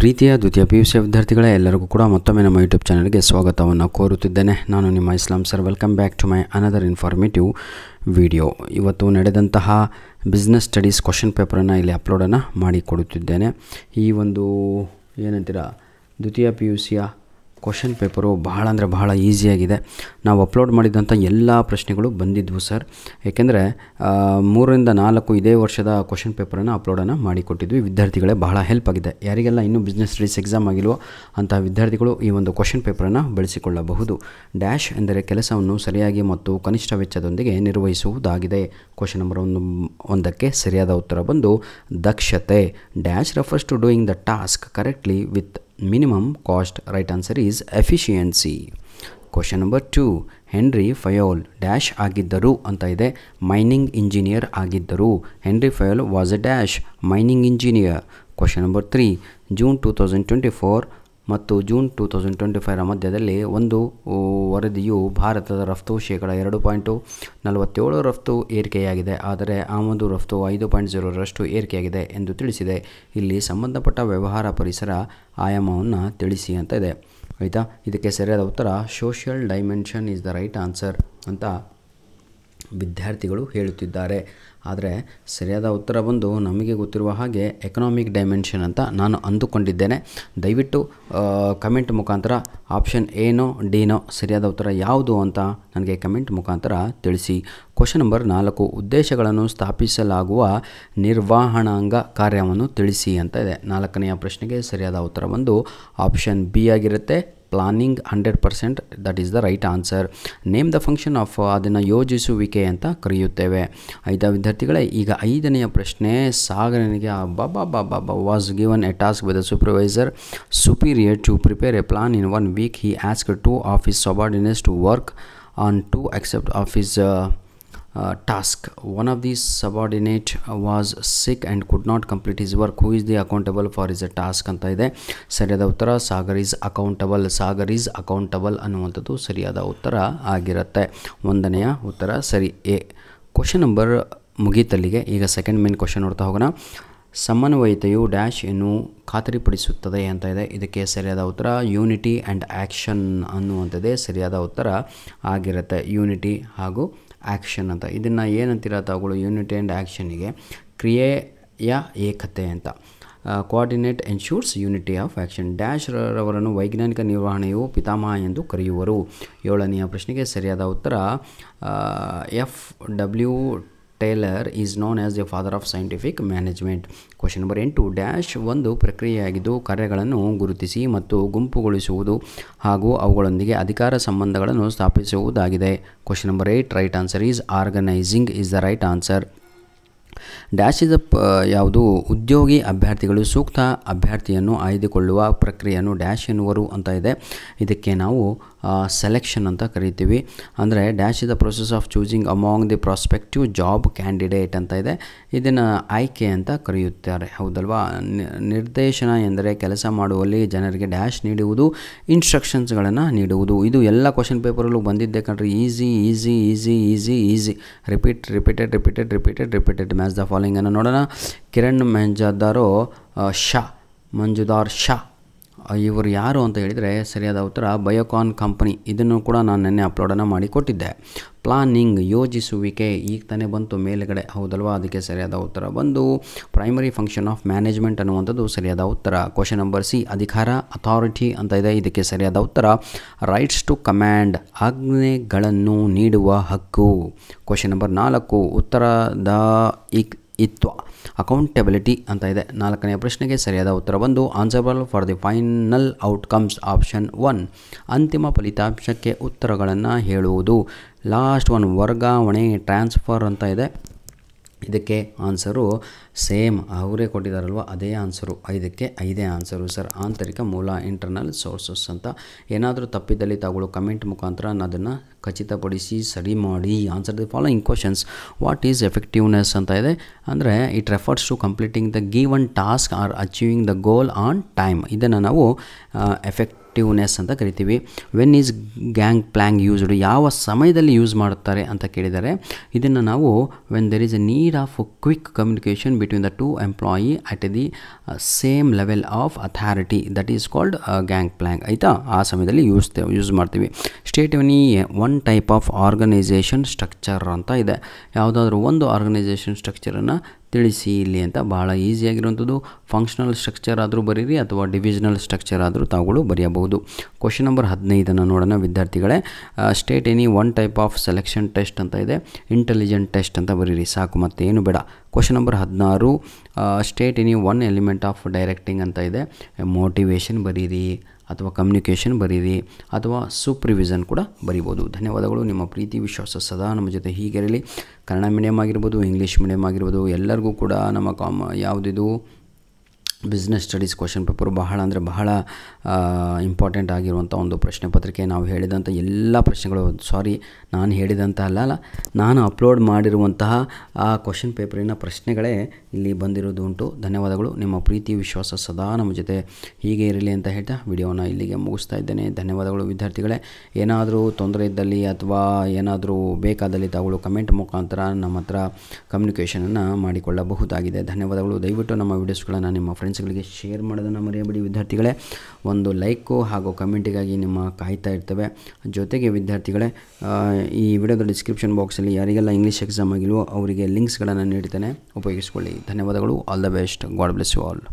ಪ್ರೀತಿಯ ದ್ವಿತೀಯ PUC ವಿದ್ಯಾರ್ಥಿಗಳೇ ಎಲ್ಲರಿಗೂ ಕೂಡ ಮತ್ತೊಮ್ಮೆ ನಮ್ಮ ಯೂಟ್ಯೂಬ್ ಚಾನಲ್ಗೆ ಸ್ವಾಗತವನ್ನು ಕೋರುತ್ತಿದ್ದೇನೆ. ನಾನು ನಿಮ್ಮ Islam sir. Welcome back to my another informative video. ಇವತ್ತು ನಡೆದಂತಹ ಬಿಸ್ನೆಸ್ ಸ್ಟಡೀಸ್ ಕ್ವಶನ್ ಪೇಪರನ್ನು ಇಲ್ಲಿ ಅಪ್ಲೋಡನ್ನು ಮಾಡಿಕೊಡುತ್ತಿದ್ದೇನೆ. ಈ ಒಂದು ಏನಂತೀರ ದ್ವಿತೀಯ PUCಯ ಕ್ವಶನ್ ಪೇಪರು ಬಹಳ ಅಂದರೆ ಬಹಳ ಈಸಿಯಾಗಿದೆ. ನಾವು ಅಪ್ಲೋಡ್ ಮಾಡಿದಂಥ ಎಲ್ಲ ಪ್ರಶ್ನೆಗಳು ಬಂದಿದ್ವು ಸರ್. ಏಕೆಂದರೆ 3ರಿಂದ 4 ಇದೇ ವರ್ಷದ ಕ್ವಶನ್ ಪೇಪರನ್ನು ಅಪ್ಲೋಡನ್ನು ಮಾಡಿಕೊಟ್ಟಿದ್ವಿ. ವಿದ್ಯಾರ್ಥಿಗಳೇ ಬಹಳ ಹೆಲ್ಪ್ ಆಗಿದೆ. ಯಾರಿಗೆಲ್ಲ ಇನ್ನೂ ಬಿಸ್ನೆಸ್ ಸ್ಟಡೀಸ್ ಎಕ್ಸಾಮ್ ಆಗಿಲ್ವೋ ಅಂತಹ ವಿದ್ಯಾರ್ಥಿಗಳು ಈ ಒಂದು ಕ್ವಶನ್ ಪೇಪರನ್ನು ಬಳಸಿಕೊಳ್ಳಬಹುದು. ಡ್ಯಾಶ್ ಎಂದರೆ ಕೆಲಸವನ್ನು ಸರಿಯಾಗಿ ಮತ್ತು ಕನಿಷ್ಠ ವೆಚ್ಚದೊಂದಿಗೆ ನಿರ್ವಹಿಸುವುದಾಗಿದೆ. ಕ್ವಶನ್ ನಂಬರ್ 1ಕ್ಕೆ ಸರಿಯಾದ ಉತ್ತರ ಬಂದು ದಕ್ಷತೆ. Dash refers to doing the task correctly with minimum cost. Right answer is efficiency. Question number 2. Henri Fayol dash ಆಗಿದ್ದರು ಅಂತ ಇದೆ. ಮೈನಿಂಗ್ ಇಂಜಿನಿಯರ್ ಆಗಿದ್ದರು. Henri Fayol was a dash mining engineer. Question number 3. June 2024 ಮತ್ತು June 2025 ಮಧ್ಯದಲ್ಲಿ ಒಂದು ವರದಿಯು ಭಾರತದ ರಫ್ತು ಶೇಕಡ 2.47 ರಫ್ತು ಏರಿಕೆಯಾಗಿದೆ, ಆದರೆ ಆಮದು ರಫ್ತು 5.0 ಏರಿಕೆಯಾಗಿದೆ ಎಂದು ತಿಳಿಸಿದೆ. ಇಲ್ಲಿ ಸಂಬಂಧಪಟ್ಟ ವ್ಯವಹಾರ ಪರಿಸರ ಆಯಾಮವನ್ನು ತಿಳಿಸಿ ಅಂತ ಇದೆ. ಆಯಿತಾ, ಇದಕ್ಕೆ ಸರಿಯಾದ ಉತ್ತರ social dimension is the right answer ಅಂತ ವಿದ್ಯಾರ್ಥಿಗಳು ಹೇಳುತ್ತಿದ್ದಾರೆ. ಆದರೆ ಸರಿಯಾದ ಉತ್ತರ ಬಂದು ನಮಗೆ ಗೊತ್ತಿರುವ ಹಾಗೆ ಎಕನಾಮಿಕ್ ಡೈಮೆನ್ಷನ್ ಅಂತ ನಾನು ಅಂದುಕೊಂಡಿದ್ದೇನೆ. ದಯವಿಟ್ಟು ಕಮೆಂಟ್ ಮುಖಾಂತರ ಆಪ್ಷನ್ ಏನೋ ಡಿನೋ ಸರಿಯಾದ ಉತ್ತರ ಯಾವುದು ಅಂತ ನನಗೆ ಕಮೆಂಟ್ ಮುಖಾಂತರ ತಿಳಿಸಿ. Question number 4. ಉದ್ದೇಶಗಳನ್ನು ಸ್ಥಾಪಿಸಲಾಗುವ ನಿರ್ವಹಣಾಂಗ ಕಾರ್ಯವನ್ನು ತಿಳಿಸಿ ಅಂತ ಇದೆ. 4ನೆಯ ಪ್ರಶ್ನೆಗೆ ಸರಿಯಾದ ಉತ್ತರ ಬಂದು ಆಪ್ಷನ್ ಬಿ ಆಗಿರುತ್ತೆ. Planning 100%, that is the right answer. Name the function of ಅದನ್ನು ಯೋಜಿಸುವಿಕೆ ಅಂತ ಕರೆಯುತ್ತೇವೆ. ಆಯ್ತಾ ವಿದ್ಯಾರ್ಥಿಗಳೇ, ಈಗ 5ನೆಯ ಪ್ರಶ್ನೆ ಸಾಗರನಿಗೆ was given a task with the supervisor superior to prepare a plan in 1 week. He asked 2 of his subordinates to work on 2 aspects of his task. One of these subordinate was sick and could not complete his work. Who is the accountable for his task ಅಂತ ಇದೆ. ಸರಿಯಾದ ಉತ್ತರ Sagar is accountable. Sagar is accountable ಅನ್ನುವಂಥದ್ದು ಸರಿಯಾದ ಉತ್ತರ ಆಗಿರುತ್ತೆ. 1ನೆಯ ಉತ್ತರ ಸರಿ ಎ. ಕ್ವಶನ್ ನಂಬರ್ ಮುಗೀತಲ್ಲಿಗೆ ಈಗ ಸೆಕೆಂಡ್ ಮೇನ್ ಕ್ವಶನ್ ನೋಡ್ತಾ ಹೋಗೋಣ. ಸಮನ್ವಯತೆಯು ಡ್ಯಾಶ್ ಅನ್ನು ಖಾತರಿಪಡಿಸುತ್ತದೆ ಅಂತ ಇದೆ. ಇದಕ್ಕೆ ಸರಿಯಾದ ಉತ್ತರ ಯೂನಿಟಿ ಆ್ಯಂಡ್ ಆ್ಯಕ್ಷನ್ ಅನ್ನುವಂಥದ್ದೇ ಸರಿಯಾದ ಉತ್ತರ ಆಗಿರುತ್ತೆ. ಯೂನಿಟಿ ಹಾಗೂ ಆ್ಯಕ್ಷನ್ ಅಂತ ಇದನ್ನು ಏನಂತೀರ ತಗೊಳ್ಳು. ಯೂನಿಟಿ ಆ್ಯಂಡ್ ಆ್ಯಕ್ಷನಿಗೆ ಕ್ರಿಯೆಯ ಏಕತೆ ಅಂತ. Coordinate ensures unity of action. Dash ರವರನ್ನು ವೈಜ್ಞಾನಿಕ ನಿರ್ವಹಣೆಯು ಪಿತಾಮಹ ಎಂದು ಕರೆಯುವರು. 7ನೆಯ ಪ್ರಶ್ನೆಗೆ ಸರಿಯಾದ ಉತ್ತರ FW Taylor is known as a father of scientific management. Question number 8. Dash ಒಂದು ಪ್ರಕ್ರಿಯೆಯಾಗಿದ್ದು ಕಾರ್ಯಗಳನ್ನು ಗುರುತಿಸಿ ಮತ್ತು ಗುಂಪುಗೊಳಿಸುವುದು ಹಾಗೂ ಅವುಗಳೊಂದಿಗೆ ಅಧಿಕಾರ ಸಂಬಂಧಗಳನ್ನು ಸ್ಥಾಪಿಸುವುದಾಗಿದೆ. Question number 8. Right answer is organizing is the right answer. Dash is ಯಾವುದು ಉದ್ಯೋಗಿ ಅಭ್ಯರ್ಥಿಗಳು ಸೂಕ್ತ ಅಭ್ಯರ್ಥಿಯನ್ನು ಆಯ್ದುಕೊಳ್ಳುವ ಪ್ರಕ್ರಿಯೆಯನ್ನು ಡ್ಯಾಶ್ ಎನ್ನುವರು ಅಂತ ಇದೆ. ಇದಕ್ಕೆ ನಾವು ಸೆಲೆಕ್ಷನ್ ಅಂತ ಕರಿತೀವಿ. ಅಂದರೆ dash is the process of choosing among the prospective job candidate ಅಂತ ಇದೆ. ಇದನ್ನು ಆಯ್ಕೆ ಅಂತ ಕರೆಯುತ್ತಾರೆ, ಹೌದಲ್ವಾ. ನಿರ್ದೇಶನ ಎಂದರೆ ಕೆಲಸ ಮಾಡುವಲ್ಲಿ ಜನರಿಗೆ ಡ್ಯಾಶ್ ನೀಡುವುದು, ಇನ್ಸ್ಟ್ರಕ್ಷನ್ಸ್ಗಳನ್ನು ನೀಡುವುದು. ಇದು ಎಲ್ಲ ಕ್ವಶನ್ ಪೇಪರಲ್ಲೂ ಬಂದಿದ್ದೆ ಕಣ್ರಿ. Easy easy easy easy easy repeated match the following ಅನ್ನು ನೋಡೋಣ. ಕಿರಣ್ ಮಂಜುದಾರ್ ಶಾ ಇವರು ಯಾರು ಅಂತ ಹೇಳಿದರೆ ಸರಿಯಾದ ಉತ್ತರ ಬಯೋಕಾನ್ ಕಂಪನಿ. ಇದನ್ನು ಕೂಡ ನಾನು ನೆನ್ನೆ ಅಪ್ಲೋಡನ್ನು ಮಾಡಿ ಕೊಟ್ಟಿದ್ದೆ. ಪ್ಲಾನಿಂಗ್ ಯೋಜಿಸುವಿಕೆ ಈಗ ತಾನೇ ಬಂತು ಮೇಲುಗಡೆ, ಹೌದಲ್ವಾ. ಅದಕ್ಕೆ ಸರಿಯಾದ ಉತ್ತರ ಬಂದು ಪ್ರೈಮರಿ ಫಂಕ್ಷನ್ ಆಫ್ ಮ್ಯಾನೇಜ್ಮೆಂಟ್ ಅನ್ನುವಂಥದ್ದು ಸರಿಯಾದ ಉತ್ತರ. Question number C. ಅಧಿಕಾರ ಅಥಾರಿಟಿ ಅಂತ ಇದೆ. ಇದಕ್ಕೆ ಸರಿಯಾದ ಉತ್ತರ ರೈಟ್ಸ್ ಟು ಕಮ್ಯಾಂಡ್, ಆಜ್ಞೆಗಳನ್ನು ನೀಡುವ ಹಕ್ಕು. Question number 4. ಉತ್ತರದ ಇತ್ವ ಅಕೌಂಟೆಬಿಲಿಟಿ ಅಂತ ಇದೆ. 4ನೆಯ ಪ್ರಶ್ನೆಗೆ ಸರಿಯಾದ ಉತ್ತರ ಬಂದು answerable for the final outcomes option 1. ಅಂತಿಮ ಫಲಿತಾಂಶಕ್ಕೆ ಉತ್ತರಗಳನ್ನು ಹೇಳುವುದು. ಲಾಸ್ಟ್ ಒನ್ ವರ್ಗಾವಣೆ ಟ್ರಾನ್ಸ್ಫರ್ ಅಂತ ಇದೆ. ಇದಕ್ಕೆ ಆನ್ಸರು ಸೇಮ್ ಅವರೇ ಕೊಟ್ಟಿದ್ದಾರಲ್ವ, ಅದೇ ಆನ್ಸರು. 5ಕ್ಕೆ 5 answer sir. ಆಂತರಿಕ ಮೂಲ ಇಂಟರ್ನಲ್ ಸೋರ್ಸಸ್ ಅಂತ. ಏನಾದರೂ ತಪ್ಪಿದ್ದಲ್ಲಿ ತಾವುಗಳು ಕಮೆಂಟ್ ಮುಖಾಂತರ ಅದನ್ನು ಖಚಿತಪಡಿಸಿ ಸರಿ ಮಾಡಿ. Answer the following questions. What is effectiveness ಅಂತ ಇದೆ. ಅಂದರೆ it refers to completing the given task or achieving the goal on time. ಇದನ್ನು ನಾವು ಎಫೆಕ್ಟಿವ್ನೆಸ್ ಅಂತ ಕರಿತೀವಿ. When is gang plank used, ಯಾವ ಸಮಯದಲ್ಲಿ ಯೂಸ್ ಮಾಡುತ್ತಾರೆ ಅಂತ ಕೇಳಿದರೆ ಇದನ್ನು ನಾವು when there is a need of quick communication between the two employee at the same level of authority, that is called gang plank. ಆಯಿತಾ, ಆ ಸಮಯದಲ್ಲಿ ಯೂಸ್ ಮಾಡ್ತೀವಿ. State any one type of organisation structure ಅಂತ ಇದೆ. ಯಾವುದಾದ್ರೂ ಒಂದು organisation ಸ್ಟ್ರಕ್ಚರನ್ನು ತಿಳಿಸಿ ಇಲ್ಲಿ ಅಂತ. ಭಾಳ ಈಸಿಯಾಗಿರುವಂಥದ್ದು. ಫಂಕ್ಷನಲ್ ಸ್ಟ್ರಕ್ಚರ್ ಆದರೂ ಬರೀರಿ ಅಥವಾ ಡಿವಿಷನಲ್ ಸ್ಟ್ರಕ್ಚರ್ ಆದರೂ ತಾವುಗಳು ಬರೆಯಬಹುದು. ಕ್ವಶನ್ ನಂಬರ್ 15 ನೋಡೋಣ ವಿದ್ಯಾರ್ಥಿಗಳೇ. State any one type of selection test ಅಂತ ಇದೆ. ಇಂಟೆಲಿಜೆಂಟ್ ಟೆಸ್ಟ್ ಅಂತ ಬರೀರಿ ಸಾಕು, ಮತ್ತೇನು ಬೇಡ. Question number 16 state any one element of directing ಅಂತ ಇದೆ. ಮೋಟಿವೇಶನ್ ಬರೀರಿ ಅಥವಾ ಕಮ್ಯುನಿಕೇಷನ್ ಬರೀರಿ ಅಥವಾ ಸೂಪರ್ವಿಷನ್ ಕೂಡ ಬರಿಬೋದು. ಧನ್ಯವಾದಗಳು. ನಿಮ್ಮ ಪ್ರೀತಿ ವಿಶ್ವಾಸ ಸದಾ ನಮ್ಮ ಜೊತೆ ಹೀಗಿರಲಿ. ಕನ್ನಡ ಮೀಡಿಯಮ್ ಆಗಿರ್ಬೋದು, ಇಂಗ್ಲೀಷ್ ಮೀಡಿಯಮ್ ಆಗಿರ್ಬೋದು, ಎಲ್ಲರಿಗೂ ಕೂಡ ನಮ್ಮ ಯಾವುದಿದು ಬಿಸ್ನೆಸ್ ಸ್ಟಡೀಸ್ ಕ್ವಶನ್ ಪೇಪರು ಬಹಳ ಅಂದರೆ ಬಹಳ ಇಂಪಾರ್ಟೆಂಟ್ ಆಗಿರುವಂಥ ಒಂದು ಪ್ರಶ್ನೆ ಪತ್ರಿಕೆ. ನಾವು ಹೇಳಿದಂಥ ಎಲ್ಲ ಪ್ರಶ್ನೆಗಳು, ನಾನು ಹೇಳಿದಂಥ ಅಲ್ಲ, ನಾನು ಅಪ್ಲೋಡ್ ಮಾಡಿರುವಂತಹ ಆ ಕ್ವಶನ್ ಪೇಪರಿನ ಪ್ರಶ್ನೆಗಳೇ ಇಲ್ಲಿ ಬಂದಿರೋದು ಉಂಟು. ಧನ್ಯವಾದಗಳು. ನಿಮ್ಮ ಪ್ರೀತಿ ವಿಶ್ವಾಸ ಸದಾ ನಮ್ಮ ಜೊತೆ ಹೀಗೆ ಇರಲಿ ಅಂತ ಹೇಳ್ತಾ ವಿಡಿಯೋನ ಇಲ್ಲಿಗೆ ಮುಗಿಸ್ತಾ ಇದ್ದೇನೆ. ಧನ್ಯವಾದಗಳು ವಿದ್ಯಾರ್ಥಿಗಳೇ. ಏನಾದರೂ ತೊಂದರೆ ಇದ್ದಲ್ಲಿ ಅಥವಾ ಏನಾದರೂ ಬೇಕಾದಲ್ಲಿ ತಾವುಗಳು ಕಮೆಂಟ್ ಮುಖಾಂತರ ನಮ್ಮ ಹತ್ರ ಕಮ್ಯುನಿಕೇಷನನ್ನು ಮಾಡಿಕೊಳ್ಳಬಹುದಾಗಿದೆ. ಧನ್ಯವಾದಗಳು. ದಯವಿಟ್ಟು ನಮ್ಮ ವೀಡಿಯೋಸ್ಗಳನ್ನು ನಿಮ್ಮ ಫ್ರೆಂಡ್ಸ್ಗಳಿಗೆ ಶೇರ್ ಮಾಡೋದನ್ನು ಮರೆಯಬೇಡಿ ವಿದ್ಯಾರ್ಥಿಗಳೇ. ಒಂದು ಲೈಕು ಹಾಗೂ ಕಮೆಂಟಿಗಾಗಿ ನಿಮ್ಮ ಕಾಯ್ತಾ ಇರ್ತವೆ. ಜೊತೆಗೆ ವಿದ್ಯಾರ್ಥಿಗಳೇ, ಈ ವಿಡಿಯೋದ ಡಿಸ್ಕ್ರಿಪ್ಷನ್ ಬಾಕ್ಸಲ್ಲಿ ಯಾರಿಗೆಲ್ಲ ಇಂಗ್ಲೀಷ್ ಎಕ್ಸಾಮ್ ಆಗಿಲ್ವೋ ಅವರಿಗೆ ಲಿಂಕ್ಸ್ಗಳನ್ನು ನೀಡ್ತೇನೆ, ಉಪಯೋಗಿಸ್ಕೊಳ್ಳಿ. ಧನ್ಯವಾದಗಳು. All the best. God bless you all.